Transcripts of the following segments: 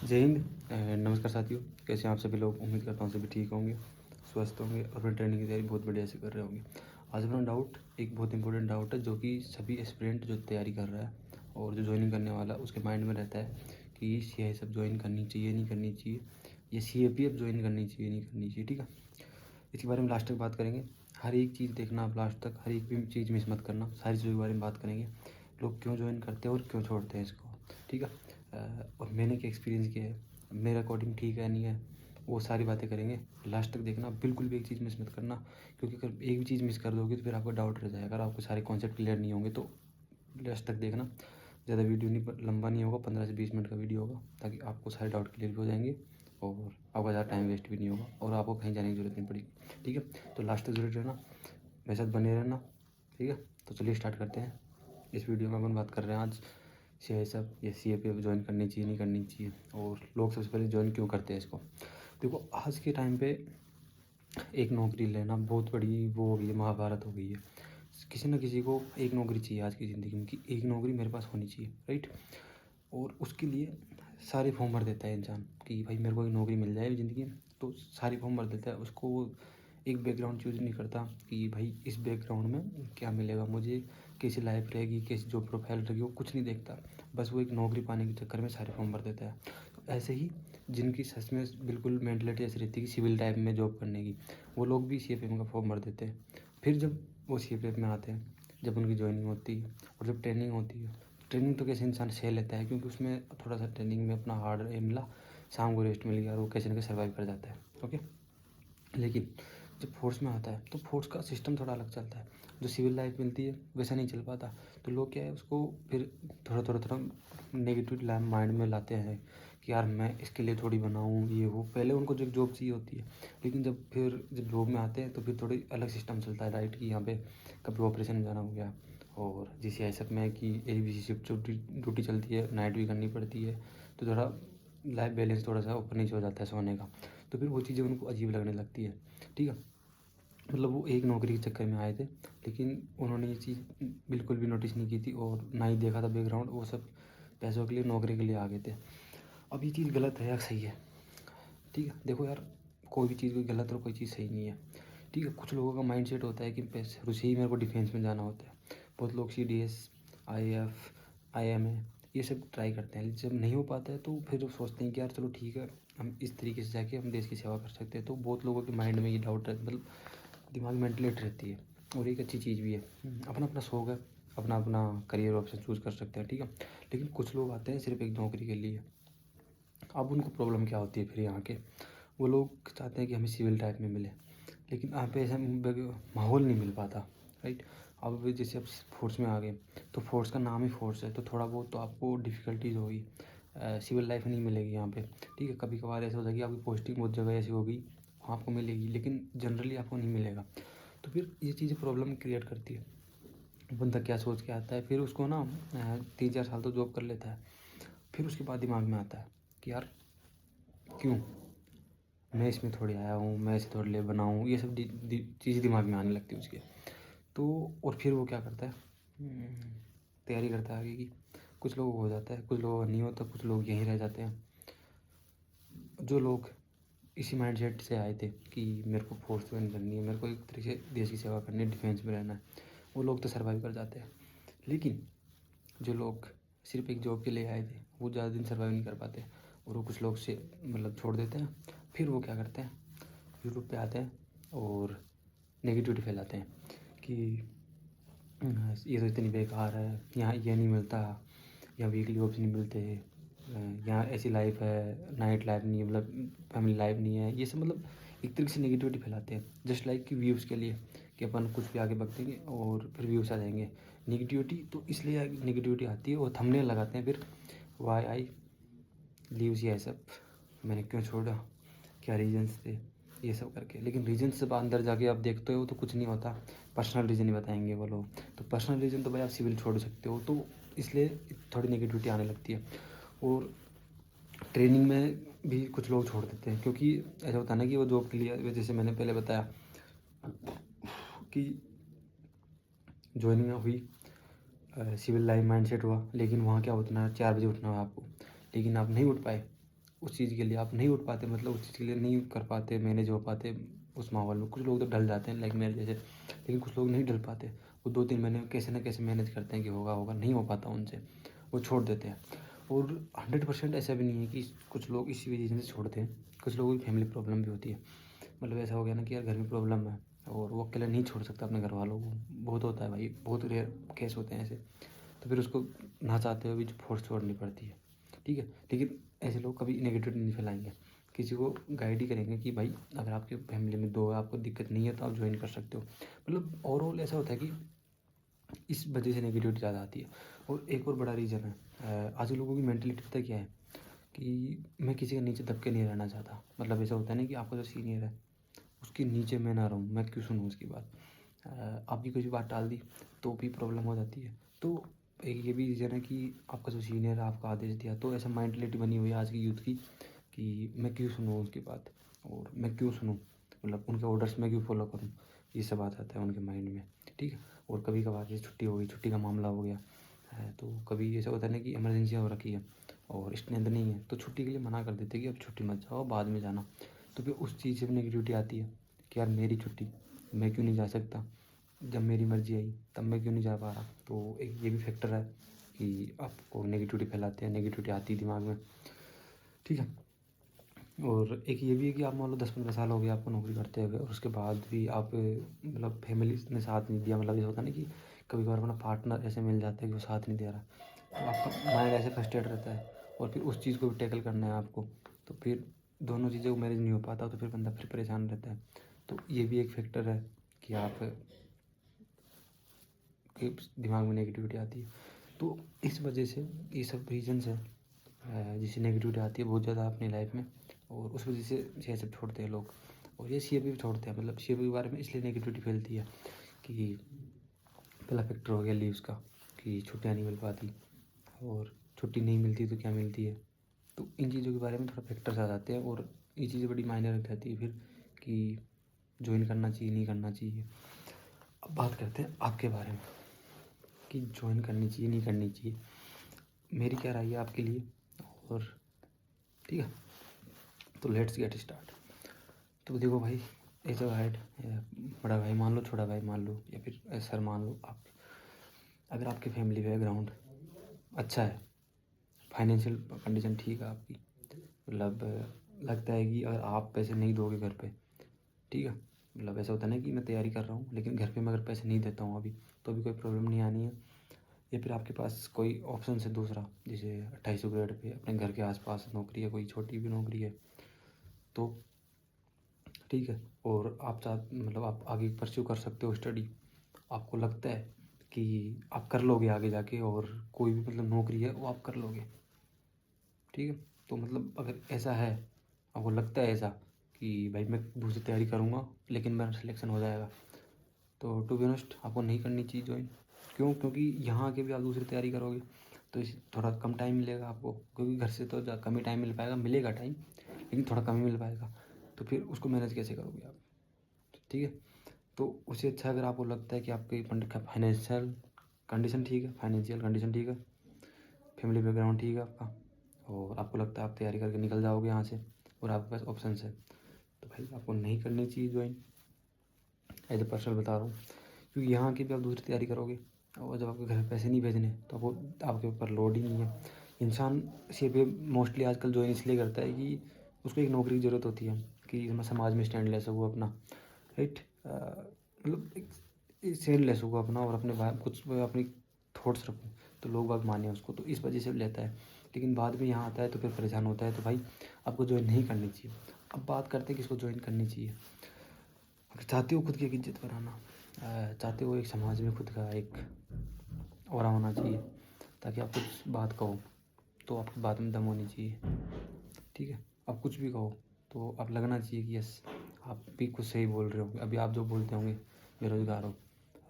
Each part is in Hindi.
जय हिंद। नमस्कार साथियों, कैसे हैं आप सभी लोग। उम्मीद करता हूँ सभी ठीक होंगे, स्वस्थ होंगे और अपनी ट्रेनिंग की तैयारी बहुत बढ़िया से कर रहे होंगे। आज अपना डाउट एक बहुत इंपॉर्टेंट डाउट है जो कि सभी एस्पिरेंट जो तैयारी कर रहा है और जो ज्वाइनिंग करने वाला उसके माइंड में रहता है कि CI सब ज्वाइन करनी चाहिए नहीं करनी चाहिए, या CAPF ज्वाइन करनी चाहिए नहीं करनी चाहिए। ठीक है, इसके बारे में लास्ट तक बात करेंगे। हर एक चीज़ देखना आप लास्ट तक, हर एक भी चीज़ मिस मत करना। सारी चीज़ों के बारे में बात करेंगे, लोग क्यों ज्वाइन करते हैं और क्यों छोड़ते हैं इसको। ठीक है, और मैंने क्या एक्सपीरियंस किया है, मेरे अकॉर्डिंग ठीक है नहीं है, वो सारी बातें करेंगे। लास्ट तक देखना, बिल्कुल भी एक चीज़ मिस मत करना, क्योंकि अगर एक भी चीज़ मिस कर दोगे तो फिर आपको डाउट रह जाएगा। अगर आपको सारे कॉन्सेप्ट क्लियर नहीं होंगे तो लास्ट तक देखना। ज़्यादा वीडियो नहीं, लंबा नहीं होगा, 15 से 20 मिनट का वीडियो होगा, ताकि आपको सारे डाउट क्लियर भी हो जाएंगे और आपका ज़्यादा टाइम वेस्ट भी नहीं होगा और आपको कहीं जाने की ज़रूरत नहीं पड़ेगी। ठीक है, तो लास्ट तक जरूर रहना, मेरे साथ बने रहना। ठीक है, तो चलिए स्टार्ट करते हैं। इस वीडियो में अपन बात कर रहे हैं आज CI सब या CAPF ज्वाइन करनी चाहिए नहीं करनी चाहिए, और लोग सबसे पहले ज्वाइन क्यों करते हैं इसको। देखो, आज के टाइम पे एक नौकरी लेना बहुत बड़ी वो हो गई है, महाभारत हो गई है। किसी न किसी को एक नौकरी चाहिए आज की ज़िंदगी में, कि एक नौकरी मेरे पास होनी चाहिए, राइट। और उसके लिए सारे फॉर्म भर देता है इंसान कि भाई मेरे को एक नौकरी मिल जाए ज़िंदगी में, तो सारे फॉर्म भर देता है। उसको वो एक बैकग्राउंड चूज़ नहीं करता कि भाई इस बैकग्राउंड में क्या मिलेगा मुझे, कैसी लाइफ रहेगी, कैसी जॉब प्रोफाइल रहेगी, वो कुछ नहीं देखता। बस वो एक नौकरी पाने के चक्कर में सारे फॉर्म भर देता है। तो ऐसे ही जिनकी सच में बिल्कुल मेंटलिटी ऐसी रहती है कि सिविल टाइप में जॉब करने की, वो लोग भी CAPF का फॉर्म भर देते हैं। फिर जब वो CAPF में आते हैं, जब उनकी ज्वाइनिंग होती है और जब ट्रेनिंग होती है, ट्रेनिंग तो कैसे इंसान सह लेता है, क्योंकि उसमें थोड़ा सा ट्रेनिंग में अपना हार्ड मिला, शाम को रेस्ट मिल गया और वो कैसे न कैसे सर्वाइव कर जाता है। ओके, लेकिन जब फोर्स में आता है तो फोर्स का सिस्टम थोड़ा अलग चलता है। जो सिविल लाइफ मिलती है वैसा नहीं चल पाता। तो लोग क्या है, उसको फिर थोड़ा नेगेटिव माइंड में लाते हैं कि यार मैं इसके लिए थोड़ी बनाऊँ ये वो। पहले उनको जो जॉब चाहिए होती है, लेकिन जब जॉब में आते हैं तो फिर थोड़ी अलग सिस्टम चलता है, राइट। कि यहाँ पे कभी ऑपरेशन में जाना हो गया, और जैसे ऐसा में कि ABC शिफ्ट ड्यूटी चलती है, नाइट भी करनी पड़ती है, तो थोड़ा लाइफ बैलेंस थोड़ा सा ऊपर नीचे हो जाता है सोने का। तो फिर वो चीज़ें उनको अजीब लगने लगती है। ठीक है, मतलब वो एक नौकरी के चक्कर में आए थे, लेकिन उन्होंने ये चीज़ बिल्कुल भी नोटिस नहीं की थी और ना ही देखा था बैकग्राउंड। वो सब पैसों के लिए, नौकरी के लिए आ गए थे। अब ये चीज़ गलत है या सही है? ठीक है, देखो यार, कोई भी चीज़ कोई गलत और कोई चीज़ सही नहीं है। ठीक है, कुछ लोगों का माइंड सेट होता है कि शुरू से ही मेरे को डिफेंस में जाना होता है। बहुत लोग CDS, IAF, IMA ये सब ट्राई करते हैं, जब नहीं हो पाता है तो फिर सोचते हैं कि यार चलो ठीक है, हम इस तरीके से जाके हम देश की सेवा कर सकते हैं। तो बहुत लोगों के माइंड में ये डाउट रहता है, मतलब दिमाग मेंटलेट रहती है, और एक अच्छी चीज़ भी है। अपना अपना शौक है, अपना अपना करियर ऑप्शन चूज़ कर सकते हैं। ठीक है, लेकिन कुछ लोग आते हैं सिर्फ एक नौकरी के लिए। अब उनको प्रॉब्लम क्या होती है फिर यहाँ के, वो लोग चाहते हैं कि हमें सिविल टाइप में मिले, लेकिन यहाँ पे ऐसा माहौल नहीं मिल पाता, राइट। अब जैसे आप फोर्स में आ गए, तो फोर्स का नाम ही फोर्स है, तो थोड़ा बहुत तो आपको डिफ़िकल्टीज होगी, सिविल लाइफ नहीं मिलेगी यहाँ पे। ठीक है, कभी कभार ऐसा हो जाएगी आपकी पोस्टिंग बहुत जगह ऐसी होगी वहाँ आपको मिलेगी, लेकिन जनरली आपको नहीं मिलेगा। तो फिर ये चीज़ें प्रॉब्लम क्रिएट करती है। बंदा क्या सोच के आता है, फिर उसको ना 3-4 साल तो जॉब कर लेता है, फिर उसके बाद दिमाग में आता है कि यार क्यों, मैं इसमें थोड़ी आया हूँ, मैं इसे थोड़ी ले बनाऊँ, ये सब चीज़ दिमाग में आने लगती है उसके। तो और फिर वो क्या करता है, तैयारी करता है आगे की। कुछ लोगों को हो जाता है, कुछ लोगों को नहीं होता, कुछ लोग यहीं रह जाते हैं। जो लोग इसी माइंडसेट से आए थे कि मेरे को फोर्स ज्वाइन करनी है, मेरे को एक तरीके से देश की सेवा करनी है, डिफेंस में रहना है, वो लोग तो सर्वाइव कर जाते हैं। लेकिन जो लोग सिर्फ एक जॉब के लिए आए थे, वो ज़्यादा दिन सर्वाइव नहीं कर पाते, और वो कुछ लोग से मतलब छोड़ देते हैं। फिर वो क्या करते हैं, यूट्यूब पे आते हैं और नेगेटिविटी फैलाते हैं कि ये तो इतनी बेकार है, यहाँ ये नहीं मिलता, यहाँ वीकली ऑफ नहीं मिलते, यहाँ ऐसी लाइफ है, नाइट लाइफ नहीं है, मतलब फैमिली लाइफ नहीं है। ये सब मतलब एक तरीके से नेगेटिविटी फैलाते हैं, जस्ट लाइक कि व्यूज़ के लिए, कि अपन कुछ भी आगे बक देंगे और फिर व्यूज़ आ जाएंगे। नेगेटिविटी तो इसलिए नेगेटिविटी आती है, और थंबनेल लगाते हैं फिर, वाई आई लीव्स ये सब, मैंने क्यों छोड़ा, क्या रीजंस थे, ये सब करके। लेकिन रीजन से अंदर जाके आप देखते हो तो कुछ नहीं होता, पर्सनल रीज़न ही बताएंगे वो लोग। तो पर्सनल रीज़न तो भाई आप सिविल छोड़ सकते हो, तो इसलिए थोड़ी नेगेटिविटी आने लगती है। और ट्रेनिंग में भी कुछ लोग छोड़ देते हैं, क्योंकि ऐसा होता है ना कि वो जॉब के लिए, जैसे मैंने पहले बताया कि ज्वाइनिंग हुई, सिविल लाइन माइंड सेट हुआ, लेकिन वहाँ क्या उठना है, 4 बजे उठना है आपको, लेकिन आप नहीं उठ पाए, उस चीज़ के लिए आप नहीं उठ पाते, मतलब उस चीज़ के लिए नहीं कर पाते, मैनेज हो पाते उस माहौल में। कुछ लोग तो ढल जाते हैं लाइक मेरे जैसे, लेकिन कुछ लोग नहीं ढल पाते। वो 2-3 महीने कैसे ना कैसे मैनेज करते हैं कि होगा होगा, नहीं हो पाता उनसे, वो छोड़ देते हैं। और 100% ऐसा भी नहीं है कि कुछ लोग इसी वजह से छोड़ते हैं। कुछ लोगों की फैमिली प्रॉब्लम भी होती है, मतलब ऐसा हो गया ना कि यार घर में प्रॉब्लम है और वो अकेला नहीं छोड़ सकता अपने घर वालों को। बहुत होता है भाई, बहुत रेयर केस होते हैं ऐसे। तो फिर उसको ना चाहते हुए भी फोर्स छोड़नी पड़ती है, ठीक है। लेकिन ऐसे लोग कभी नेगेटिविटी नहीं फैलाएंगे, किसी को गाइड ही करेंगे कि भाई अगर आपके फैमिली में 2 है, आपको दिक्कत नहीं है तो आप ज्वाइन कर सकते हो। मतलब ओवरऑल ऐसा होता है कि इस वजह से नेगेटिविटी ज़्यादा आती है। और एक और बड़ा रीज़न है, आज के लोगों की मेंटलिटी पता क्या है कि मैं किसी के नीचे दब के नहीं रहना चाहता। मतलब ऐसा होता है ना कि आपका जो सीनियर है उसके नीचे मैं ना रहूँ, मैं क्यों सुनूँ उसकी बात। आपकी कोई भी बात टाल दी तो भी प्रॉब्लम हो जाती है। तो एक ये भी रीज़न है कि आपका जो सीनियर है आपका आदेश दिया, तो ऐसा मेंटलिटी बनी हुई है आज की यूथ की कि मैं क्यों सुनूँ उसकी बात और मैं क्यों सुनूँ, मतलब उनके ऑर्डर्स मैं क्यों फॉलो करूँ। ये सब बात आता है उनके माइंड में, ठीक है। और कभी कभार जैसे छुट्टी हो गई, छुट्टी का मामला हो गया है, तो कभी ऐसा होता है ना कि इमरजेंसी हो रखी है और स्ट्रेंथ नहीं है, तो छुट्टी के लिए मना कर देते कि अब छुट्टी मत जाओ, बाद में जाना। तो फिर उस चीज़ से भी नेगेटिविटी आती है कि यार मेरी छुट्टी, मैं क्यों नहीं जा सकता, जब मेरी मर्ज़ी आई तब मैं क्यों नहीं जा पा रहा। तो एक ये भी फैक्टर है कि आपको नेगेटिविटी फैलाते हैं, नेगेटिविटी आती है दिमाग में, ठीक है। और एक ये भी है कि आप मान लो 10-15 साल हो गए आपको नौकरी करते हुए और उसके बाद भी आप मतलब फैमिली ने साथ नहीं दिया। मतलब ये होता है ना कि कभी कभार अपना पार्टनर ऐसे मिल जाता है कि वो साथ नहीं दे रहा, तो आपका माइंड ऐसे फ्रस्ट्रेट रहता है और फिर उस चीज़ को भी टैकल करना है आपको। तो फिर दोनों चीज़ें को मैनेज नहीं हो पाता, तो फिर बंदा फिर परेशान रहता है। तो ये भी एक फैक्टर है कि आप के दिमाग में नेगेटिविटी आती है। तो इस वजह से ये सब रीजन्स है जिससे नेगेटिविटी आती है बहुत ज़्यादा अपनी लाइफ में, और उस वजह से ये सब छोड़ते हैं लोग। और ये सी भी छोड़ते हैं, मतलब सी के बारे में इसलिए नेगेटिविटी फैलती है कि पहला फैक्टर हो गया लीव्स का, कि छुट्टियाँ नहीं मिल पाती, और छुट्टी नहीं मिलती तो क्या मिलती है। तो इन चीज़ों के बारे में थोड़ा फैक्टर्स आ जाते हैं और ये चीज़ें बड़ी मायने रख जाती है फिर कि ज्वाइन करना चाहिए नहीं करना चाहिए। अब बात करते हैं आपके बारे में कि ज्वाइन करनी चाहिए नहीं करनी चाहिए, मेरी क्या राय है आपके लिए, और ठीक है। तो लेट्स गेट स्टार्ट। तो देखो भाई, एज अ गाइड, बड़ा भाई मान लो, छोटा भाई मान लो, या फिर सर मान लो, आप अगर आपके फैमिली बैकग्राउंड अच्छा है, फाइनेंशियल कंडीशन ठीक है आपकी, मतलब लगता है कि अगर आप पैसे नहीं दोगे घर पे, ठीक है, मतलब ऐसा होता है ना कि मैं तैयारी कर रहा हूँ लेकिन घर पे मैं अगर पैसे नहीं देता हूँ अभी, तो अभी कोई प्रॉब्लम नहीं आनी है। या फिर आपके पास कोई ऑप्शन है दूसरा, जैसे 2800 ग्रेड पे अपने घर के आसपास नौकरी है, कोई छोटी भी नौकरी है, तो ठीक है। और आप मतलब आप आगे परस्यू कर सकते हो स्टडी, आपको लगता है कि आप कर लोगे आगे जाके, और कोई भी मतलब नौकरी है वो आप कर लोगे, ठीक है। तो मतलब अगर ऐसा है, आपको लगता है ऐसा कि भाई मैं दूसरी तैयारी करूँगा लेकिन मेरा सिलेक्शन हो जाएगा, तो टू बी ऑनेस्ट आपको नहीं करनी चाहिए ज्वाइन। क्यों? क्योंकि यहाँ आके भी आप दूसरी तैयारी करोगे तो इस थोड़ा कम टाइम मिलेगा आपको, क्योंकि घर से तो कम ही टाइम मिल पाएगा, मिलेगा टाइम लेकिन थोड़ा कम ही मिल पाएगा। तो फिर उसको मैनेज कैसे करोगे आप, ठीक है। तो उससे अच्छा अगर आपको लगता है कि आपकी फाइनेंशियल कंडीशन ठीक है, फाइनेंशियल कंडीशन ठीक है, फैमिली बैकग्राउंड ठीक है आपका, और आपको लगता है आप तैयारी करके निकल जाओगे यहाँ से और आपके पास ऑप्शन है, तो भाई आपको नहीं करनी चाहिए ज्वाइन। एज ए पर्सनल बता रहा हूँ, क्योंकि यहाँ की भी आप दूसरी तैयारी करोगे और जब आपके घर में पैसे नहीं भेजने तो आपको आपके ऊपर लोड ही नहीं है। इंसान सी पे मोस्टली आजकल ज्वाइन इसलिए करता है कि उसको एक नौकरी की ज़रूरत होती है कि मैं समाज में स्टैंड ले सकूँ अपना, राइट, मतलब एक स्टैंड ले सकूँ अपना और अपने कुछ अपनी थॉट्स रखूँ, तो लोग बाग माने उसको, तो इस वजह से लेता है। लेकिन बाद में यहाँ आता है तो फिर परेशान होता है, तो भाई आपको ज्वाइन नहीं करनी चाहिए। अब बात करते हैं किसको ज्वाइन करनी चाहिए। अगर चाहते हो खुद की एक इज्जत बनाना, चाहते हो एक समाज में खुद का एक ऑरा होना चाहिए ताकि आप कुछ बात कहो तो आपकी बात में दम होनी चाहिए, ठीक है। आप कुछ भी कहो तो आप लगना चाहिए कि यस आप भी कुछ सही बोल रहे हो। अभी आप जो बोलते होंगे बेरोज़गार हो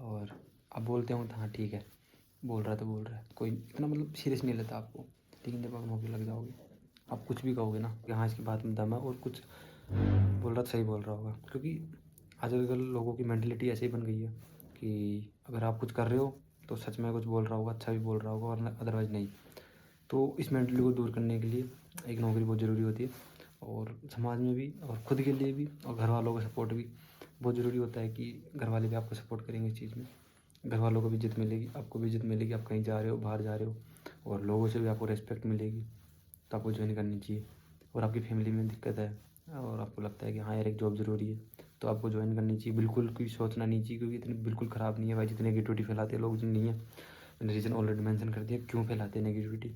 और आप बोलते होंगे तो हाँ ठीक है, बोल रहा है तो बोल रहा है, कोई इतना मतलब सीरियस नहीं लेता आपको। लेकिन जब आप नौकरी लग जाओगे आप कुछ भी कहोगे ना कि हाँ इसकी बात में दम है और कुछ बोल रहा तो सही बोल रहा होगा, क्योंकि आजकल लोगों की मेंटलिटी ऐसे ही बन गई है कि अगर आप कुछ कर रहे हो तो सच में कुछ बोल रहा होगा, अच्छा भी बोल रहा होगा, और अदरवाइज़ नहीं। तो इस मेंटली को दूर करने के लिए एक नौकरी बहुत ज़रूरी होती है, और समाज में भी और खुद के लिए भी और घर वालों का सपोर्ट भी बहुत ज़रूरी होता है कि घर वाले भी आपको सपोर्ट करेंगे इस चीज़ में। घर वालों को भी इज़्ज़त मिलेगी, आपको भी इज़्ज़त मिलेगी, आप कहीं जा रहे हो, बाहर जा रहे हो, और लोगों से भी आपको रिस्पेक्ट मिलेगी, तो आपको ज्वाइन करनी चाहिए। और आपकी फैमिली में दिक्कत है और आपको लगता है कि हाँ यार एक जॉब ज़रूरी है, तो आपको ज्वाइन करनी चाहिए। बिल्कुल कोई सोचना नहीं चाहिए, क्योंकि इतनी बिल्कुल ख़राब नहीं है भाई जितने नेगेटिविटी फैलाते हैं लोग, जिन नहीं है। मैंने रीज़न ऑलरेडी मेंशन कर दिया क्यों फैलाते हैं नेगेटिविटी।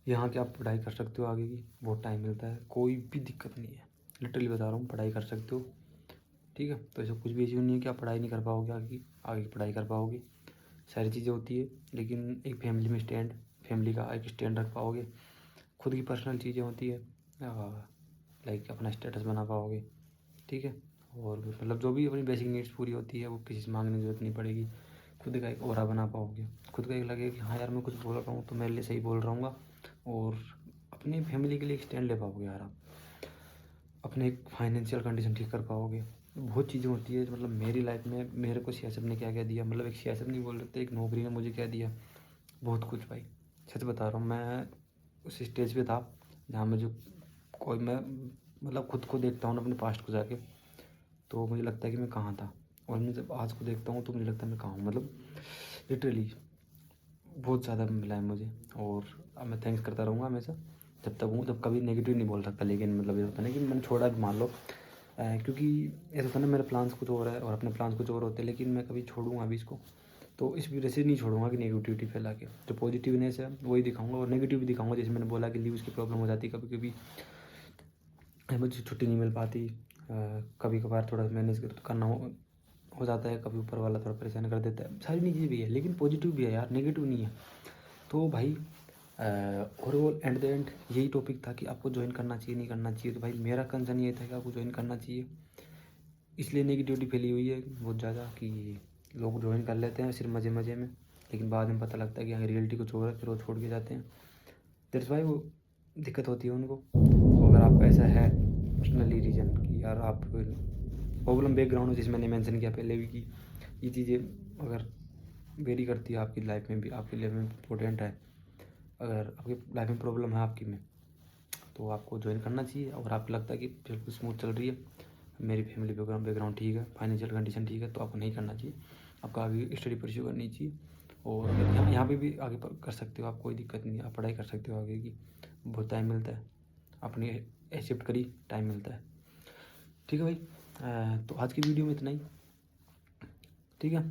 यहाँ की आप पढ़ाई कर सकते हो आगे की, बहुत टाइम मिलता है, कोई भी दिक्कत नहीं है, लिटरली बता रहा हूँ, पढ़ाई कर सकते हो, ठीक है। तो ऐसा कुछ भी इश्यू नहीं है कि आप पढ़ाई नहीं कर पाओगे, आगे की पढ़ाई कर पाओगे, सारी चीज़ें होती है। लेकिन एक फैमिली में फैमिली का एक स्टैंड रख पाओगे, खुद की पर्सनल चीज़ें होती है, लाइक अपना स्टेटस बना पाओगे, ठीक है। और मतलब जो भी अपनी बेसिक नीड्स पूरी होती है वो किसी से मांगने की जरूरत नहीं पड़ेगी, खुद का एक ऑरा बना पाओगे, खुद का एक लगे कि हाँ यार मैं कुछ बोल रहा हूँ तो मेरे लिए सही बोल रहा हूँ, और अपनी फैमिली के लिए एक स्टैंड ले पाओगे यार आप, अपने एक फाइनेंशियल कंडीशन ठीक कर पाओगे। बहुत चीज़ें होती है, मतलब मेरी लाइफ में मेरे को सियासत ने क्या क्या दिया, मतलब एक सियासत नहीं बोल सकते, एक नौकरी ने मुझे क्या दिया, बहुत कुछ भाई, सच बता रहा हूँ। मैं उस स्टेज पे था जहाँ मुझे कोई मैं मतलब खुद को देखता हूँ ना अपने पास्ट को जाके, तो मुझे लगता है कि मैं कहाँ था, और मैं जब आज को देखता हूँ तो मुझे लगता है मैं कहाँ हूँ, मतलब लिटरली बहुत ज़्यादा मिला है मुझे। और अब मैं थैंक्स करता रहूँगा हमेशा जब तक हूँ, जब कभी नेगेटिव नहीं बोल सकता। लेकिन मतलब ये होता है ना कि मैंने छोड़ा भी, मान लो क्योंकि ऐसा होता है ना मेरे प्लान्स कुछ और है और अपने प्लान्स कुछ और होते हैं, लेकिन मैं कभी छोड़ूंगा अभी इसको, तो इस वजह से नहीं छोड़ूंगा कि नेगेटिविटी फैला के, जो पॉजिटिवनेस है वही दिखाऊंगा, और नेगेटिव भी दिखाऊंगा। जैसे मैंने बोला कि लीव्स की प्रॉब्लम हो जाती है कभी कभी, मुझे छुट्टी नहीं मिल पाती, कभी कभार थोड़ा मैनेज करना हो जाता है, कभी ऊपर वाला थोड़ा परेशान कर देता है, सारी चीज़ें भी है, लेकिन पॉजिटिव भी है यार, नेगेटिव नहीं है। तो भाई ओवरऑल एट द एंड यही टॉपिक था कि आपको ज्वाइन करना चाहिए नहीं करना चाहिए। तो भाई मेरा कंसर्न ये था कि आपको ज्वाइन करना चाहिए, इसलिए नेगेटिविटी फैली हुई है बहुत ज़्यादा कि लोग ज्वाइन कर लेते हैं सिर्फ मज़े मज़े में, लेकिन बाद में पता लगता है कि अगर रियलिटी कुछ और है, फिर वो छोड़ के जाते हैं। दैट्स वाई वो दिक्कत होती है उनको। तो अगर आपका ऐसा है पर्सनली रीज़न कि यार आप प्रॉब्लम बैकग्राउंड, जैसे मैंने मेंशन किया पहले भी कि ये चीज़ें अगर वेरी करती है आपकी लाइफ में भी, आपकी लाइफ में इम्पोर्टेंट है, अगर आपकी लाइफ में प्रॉब्लम है आपकी में, तो आपको ज्वाइन करना चाहिए। और आपको लगता है कि बिल्कुल स्मूथ चल रही है, मेरी फैमिली बैकग्राउंड ठीक है, फाइनेंशियल कंडीशन ठीक है, तो आपको नहीं करना चाहिए, आपको आगे स्टडी परस्यू करनी चाहिए। और यहाँ पे भी आगे कर सकते हो आप, कोई दिक्कत नहीं है, आप पढ़ाई कर सकते हो आगे की, बहुत टाइम मिलता है, अपनी एक्सेप्ट करी टाइम मिलता है, ठीक है भाई। तो आज की वीडियो में इतना ही, ठीक है।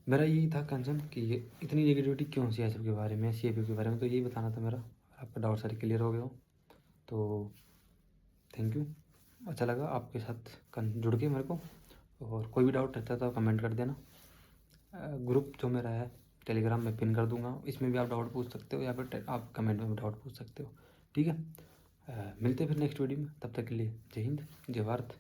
मेरा यही था कंसर्न कि ये इतनी नेगेटिविटी क्यों सीएसएफ के बारे में, सीएपीएफ के बारे में, तो यही बताना था मेरा। आपका डाउट सारे क्लियर हो गए हो, तो थैंक यू, अच्छा लगा आपके साथ जुड़ के मेरे को। और कोई भी डाउट रहता है तो आप कमेंट कर देना। ग्रुप जो मेरा है टेलीग्राम में पिन कर दूंगा, इसमें भी आप डाउट पूछ सकते हो, या फिर आप कमेंट में भी डाउट पूछ सकते हो, ठीक है। मिलते हैं फिर नेक्स्ट वीडियो में, तब तक के लिए जय हिंद जय भारत।